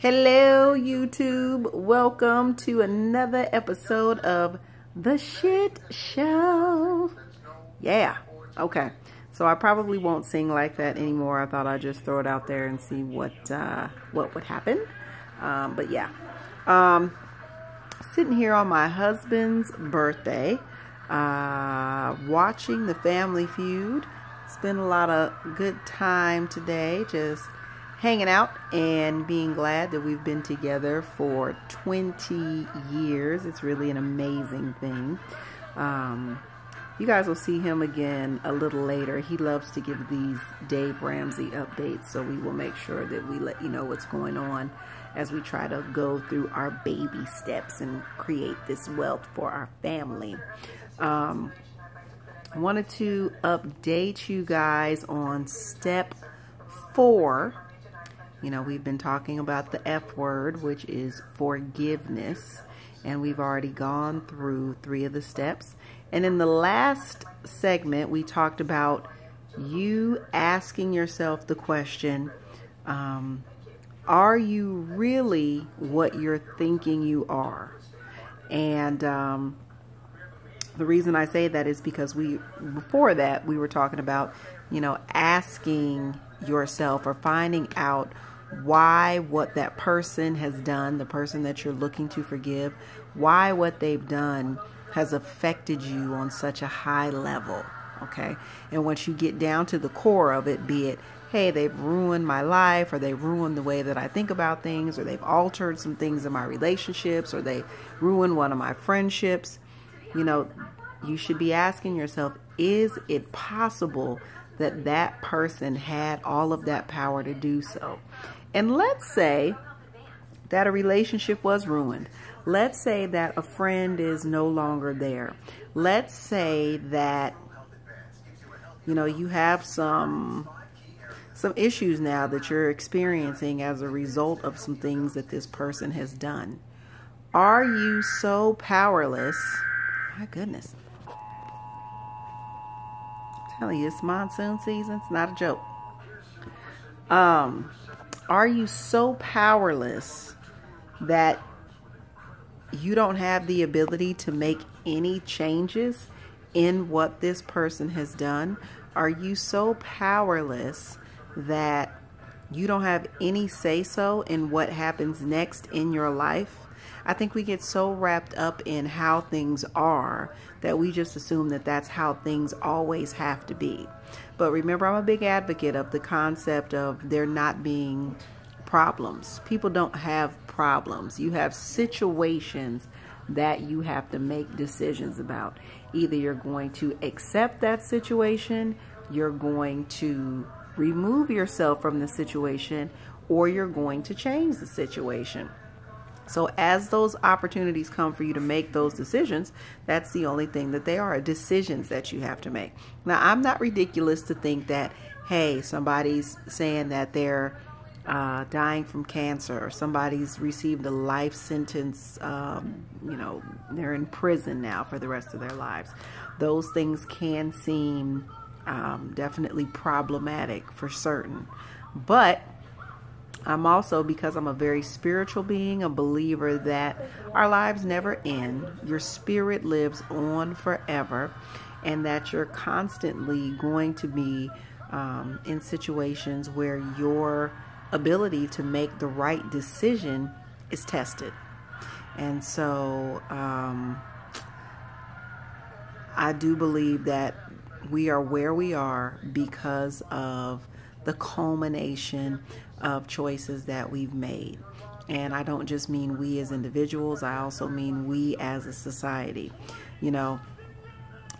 Hello, YouTube. Welcome to another episode of The Shit Show. Yeah. Okay. So I probably won't sing like that anymore. I thought I'd just throw it out there and see what would happen. But yeah. Sitting here on my husband's birthday, watching the Family Feud. Spent a lot of good time today, just hanging out and being glad that we've been together for 20 years. It's really an amazing thing. You guys will see him again a little later. He loves to give these Dave Ramsey updates, so we will make sure that we let you know what's going on as we try to go through our baby steps and create this wealth for our family. I wanted to update you guys on step 4. You know, we've been talking about the F word, which is forgiveness. And we've already gone through 3 of the steps. And in the last segment, we talked about you asking yourself the question, are you really what you're thinking you are? And the reason I say that is because before that, we were talking about, you know, asking yourself or finding out why what that person has done, the person that you're looking to forgive, why what they've done has affected you on such a high level, okay? And once you get down to the core of it, be it, hey, they've ruined my life, or they ruined the way that I think about things, or they've altered some things in my relationships, or they ruined one of my friendships, you know, you should be asking yourself, is it possible that that person had all of that power to do so? And let's say that a relationship was ruined. Let's say that a friend is no longer there. Let's say that, you know, you have some issues now that you're experiencing as a result of some things that this person has done. Are you so powerless? My goodness. I'm telling you, it's monsoon season. It's not a joke. Are you so powerless that you don't have the ability to make any changes in what this person has done? Are you so powerless that you don't have any say-so in what happens next in your life? I think we get so wrapped up in how things are that we just assume that that's how things always have to be. But remember, I'm a big advocate of the concept of there not being problems. People don't have problems. You have situations that you have to make decisions about. Either you're going to accept that situation, you're going to remove yourself from the situation, or you're going to change the situation. So as those opportunities come for you to make those decisions, that's the only thing that they are, decisions that you have to make. Now, I'm not ridiculous to think that, hey, somebody's saying that they're dying from cancer, or somebody's received a life sentence, you know, they're in prison now for the rest of their lives. Those things can seem definitely problematic for certain. But I'm also, because I'm a very spiritual being, a believer that our lives never end. Your spirit lives on forever, and that you're constantly going to be in situations where your ability to make the right decision is tested. And so I do believe that we are where we are because of the culmination of choices that we've made. And I don't just mean we as individuals, I also mean we as a society. You know,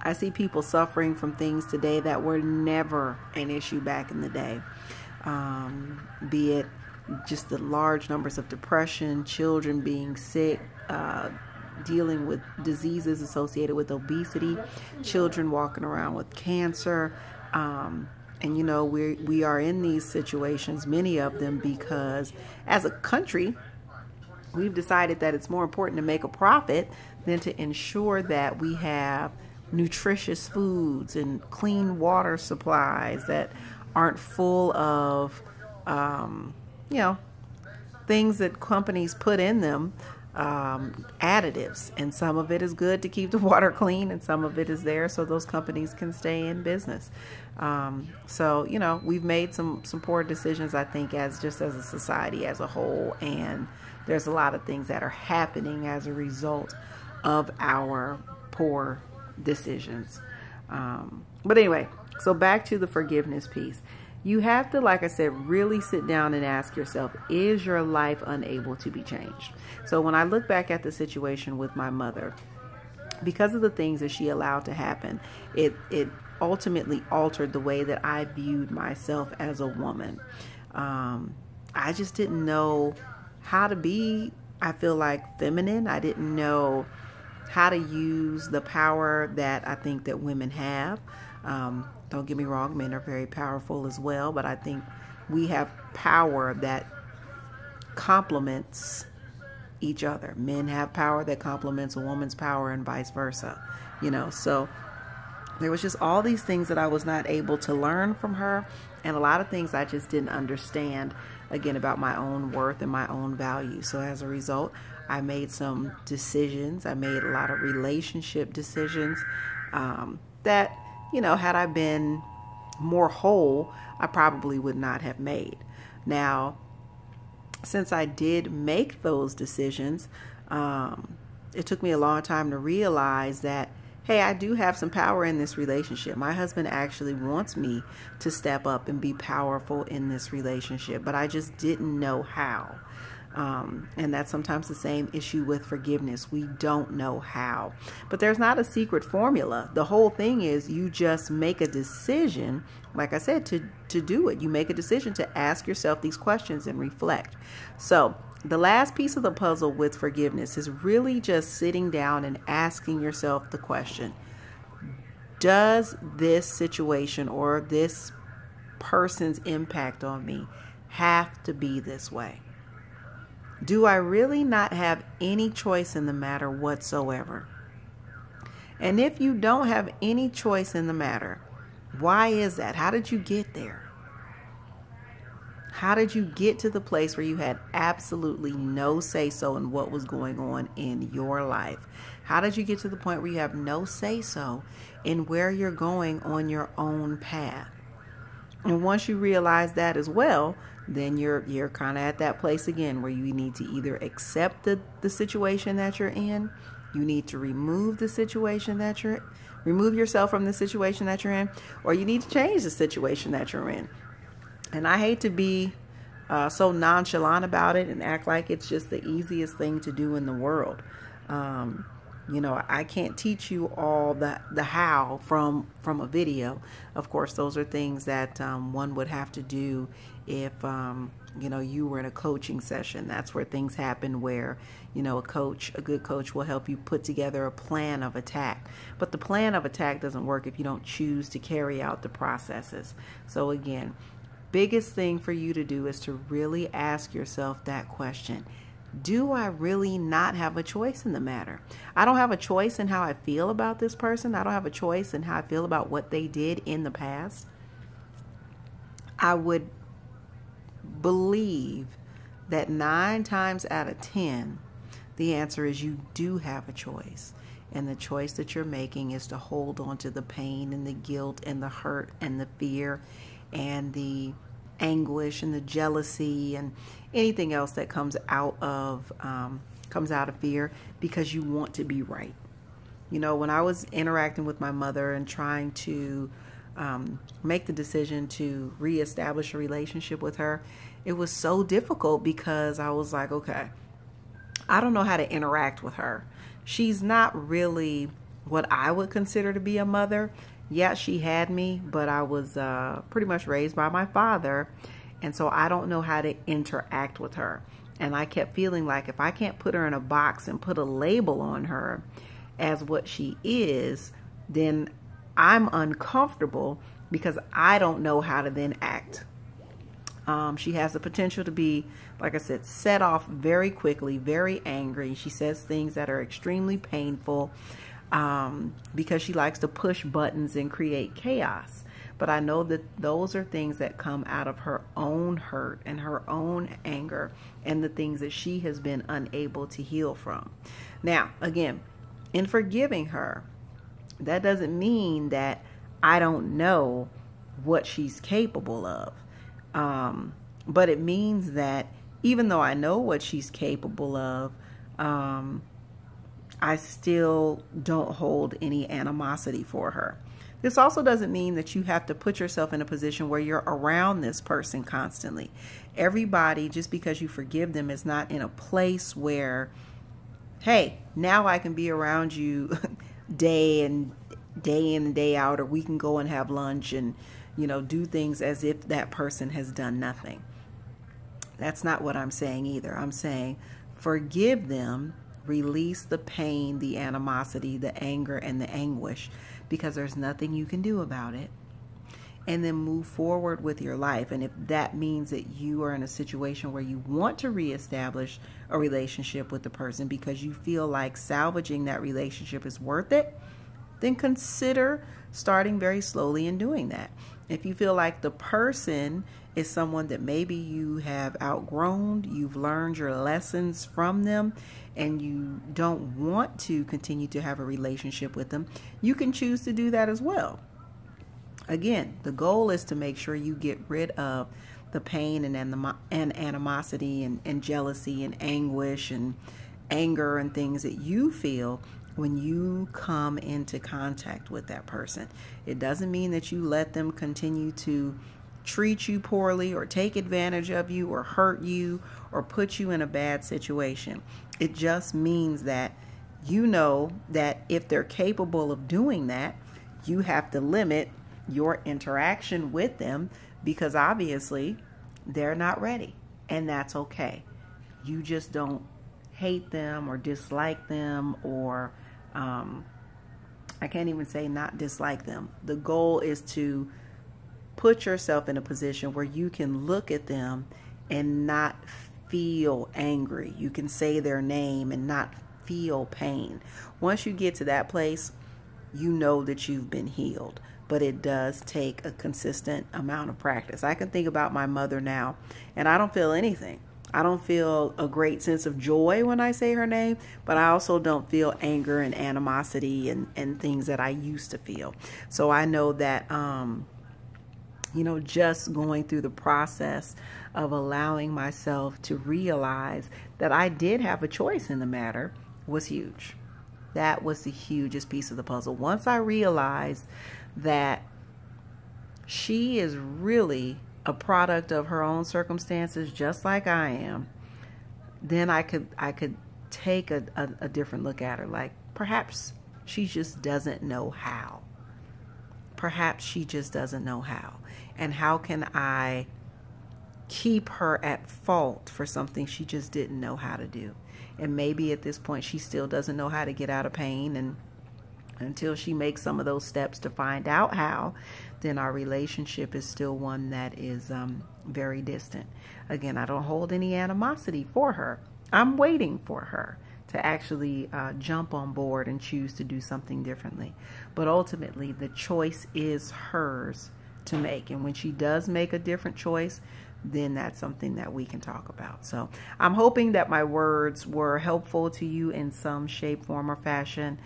I see people suffering from things today that were never an issue back in the day. Be it just the large numbers of depression, children being sick, dealing with diseases associated with obesity, children walking around with cancer. And you know, we are in these situations, many of them, because as a country, we've decided that it's more important to make a profit than to ensure that we have nutritious foods and clean water supplies that aren't full of, you know, things that companies put in them, additives, and some of it is good to keep the water clean, and some of it is there so those companies can stay in business. So, you know, we've made some poor decisions, I think, as a society as a whole, and there's a lot of things that are happening as a result of our poor decisions. But anyway, so back to the forgiveness piece. You have to, like I said, really sit down and ask yourself, is your life unable to be changed? So when I look back at the situation with my mother, because of the things that she allowed to happen, it ultimately altered the way that I viewed myself as a woman. I just didn't know how to be, I feel like, feminine. I didn't know how to use the power that I think that women have. Don't get me wrong, men are very powerful as well, but I think we have power that complements each other. Men have power that complements a woman's power and vice versa, you know. So there was just all these things that I was not able to learn from her, and a lot of things I just didn't understand, again, about my own worth and my own value. So as a result, I made some decisions. I made a lot of relationship decisions that, you know, had I been more whole, I probably would not have made. Now, since I did make those decisions, it took me a long time to realize that, hey, I do have some power in this relationship. My husband actually wants me to step up and be powerful in this relationship, but I just didn't know how. And that's sometimes the same issue with forgiveness. We don't know how. But there's not a secret formula. The whole thing is you just make a decision, like I said, to do it. You make a decision to ask yourself these questions and reflect. So the last piece of the puzzle with forgiveness is really just sitting down and asking yourself the question, does this situation or this person's impact on me have to be this way? Do I really not have any choice in the matter whatsoever? And if you don't have any choice in the matter, why is that? How did you get there? How did you get to the place where you had absolutely no say-so in what was going on in your life? How did you get to the point where you have no say-so in where you're going on your own path? And once you realize that as well, then you're kind of at that place again where you need to either accept the situation that you're in, you need to remove yourself from the situation that you're in, or you need to change the situation that you're in. And I hate to be so nonchalant about it and act like it's just the easiest thing to do in the world. You know, I can't teach you all the how from a video. Of course, those are things that one would have to do if, you know, you were in a coaching session. That's where things happen where, you know, a good coach will help you put together a plan of attack. But the plan of attack doesn't work if you don't choose to carry out the processes. So again, biggest thing for you to do is to really ask yourself that question. Do I really not have a choice in the matter? I don't have a choice in how I feel about this person. I don't have a choice in how I feel about what they did in the past. I would believe that 9 times out of 10, the answer is you do have a choice. And the choice that you're making is to hold on to the pain and the guilt and the hurt and the fear and the anguish and the jealousy and anything else that comes out of fear, because you want to be right. You know, when I was interacting with my mother and trying to make the decision to reestablish a relationship with her, it was so difficult because I was like, okay, I don't know how to interact with her. She's not really what I would consider to be a mother. Yeah, she had me, but I was pretty much raised by my father, and so I don't know how to interact with her. And I kept feeling like if I can't put her in a box and put a label on her as what she is, then I'm uncomfortable because I don't know how to then act. She has the potential to be, like I said, set off very quickly, very angry. She says things that are extremely painful because she likes to push buttons and create chaos. but I know that those are things that come out of her own hurt and her own anger and the things that she has been unable to heal from. Now, again, in forgiving her, that doesn't mean that I don't know what she's capable of. But it means that even though I know what she's capable of, I still don't hold any animosity for her. This also doesn't mean that you have to put yourself in a position where you're around this person constantly. Everybody, just because you forgive them, is not in a place where, hey, now I can be around you day in and day out, or we can go and have lunch and, do things as if that person has done nothing. That's not what I'm saying either. I'm saying forgive them, release the pain, the animosity, the anger, and the anguish, because there's nothing you can do about it. And then move forward with your life. And if that means that you are in a situation where you want to reestablish a relationship with the person because you feel like salvaging that relationship is worth it, then consider starting very slowly and doing that. If you feel like the person is someone that maybe you have outgrown, you've learned your lessons from them, and you don't want to continue to have a relationship with them, you can choose to do that as well. Again, the goal is to make sure you get rid of the pain and animosity and jealousy and anguish and anger and things that you feel when you come into contact with that person. It doesn't mean that you let them continue to treat you poorly or take advantage of you or hurt you or put you in a bad situation. It just means that you know that if they're capable of doing that, you have to limit your interaction with them because obviously they're not ready, and that's okay. You just don't hate them or dislike them, or I can't even say not dislike them. The goal is to put yourself in a position where you can look at them and not feel angry. You can say their name and not feel pain. Once you get to that place, you know that you've been healed. But it does take a consistent amount of practice. I can think about my mother now, and I don't feel anything. I don't feel a great sense of joy when I say her name, but I also don't feel anger and animosity and things that I used to feel. So I know that, just going through the process of allowing myself to realize that I did have a choice in the matter was huge. That was the hugest piece of the puzzle. Once I realized that she is really a product of her own circumstances, just like I am, then I could take a different look at her. Like, perhaps she just doesn't know how. Perhaps she just doesn't know how. And how can I keep her at fault for something she just didn't know how to do? And maybe at this point she still doesn't know how to get out of pain, and until she makes some of those steps to find out how, then our relationship is still one that is very distant. Again, I don't hold any animosity for her. I'm waiting for her to actually jump on board and choose to do something differently. But ultimately, the choice is hers to make. And when she does make a different choice, then that's something that we can talk about. So I'm hoping that my words were helpful to you in some shape, form, or fashion.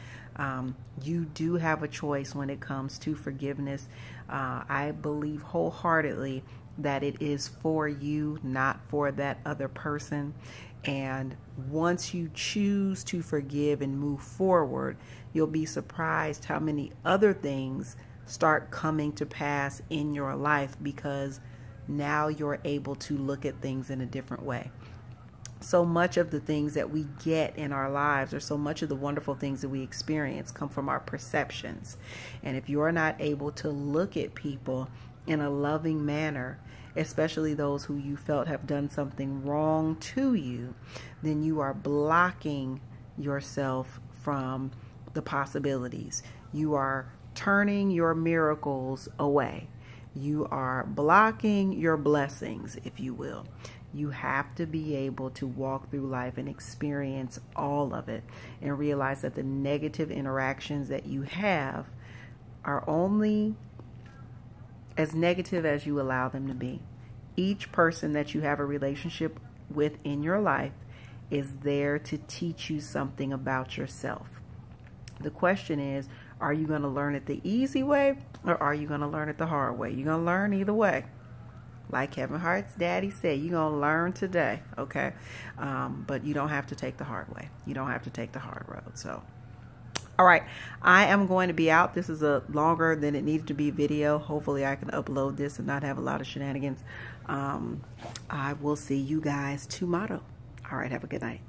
You do have a choice when it comes to forgiveness. I believe wholeheartedly that it is for you, not for that other person. And once you choose to forgive and move forward, you'll be surprised how many other things start coming to pass in your life, because now you're able to look at things in a different way. So much of the things that we get in our lives, or so much of the wonderful things that we experience, come from our perceptions. And if you're not able to look at people in a loving manner, especially those who you felt have done something wrong to you, then you are blocking yourself from the possibilities. You are turning your miracles away. You are blocking your blessings, if you will. You have to be able to walk through life and experience all of it, and realize that the negative interactions that you have are only as negative as you allow them to be. Each person that you have a relationship with in your life is there to teach you something about yourself. The question is, are you going to learn it the easy way, or are you going to learn it the hard way? You're going to learn either way. Like Kevin Hart's daddy said, you're going to learn today, okay? But you don't have to take the hard way. You don't have to take the hard road. So, all right, I am going to be out. This is a longer than it needed to be video. Hopefully I can upload this and not have a lot of shenanigans. I will see you guys tomorrow. All right, have a good night.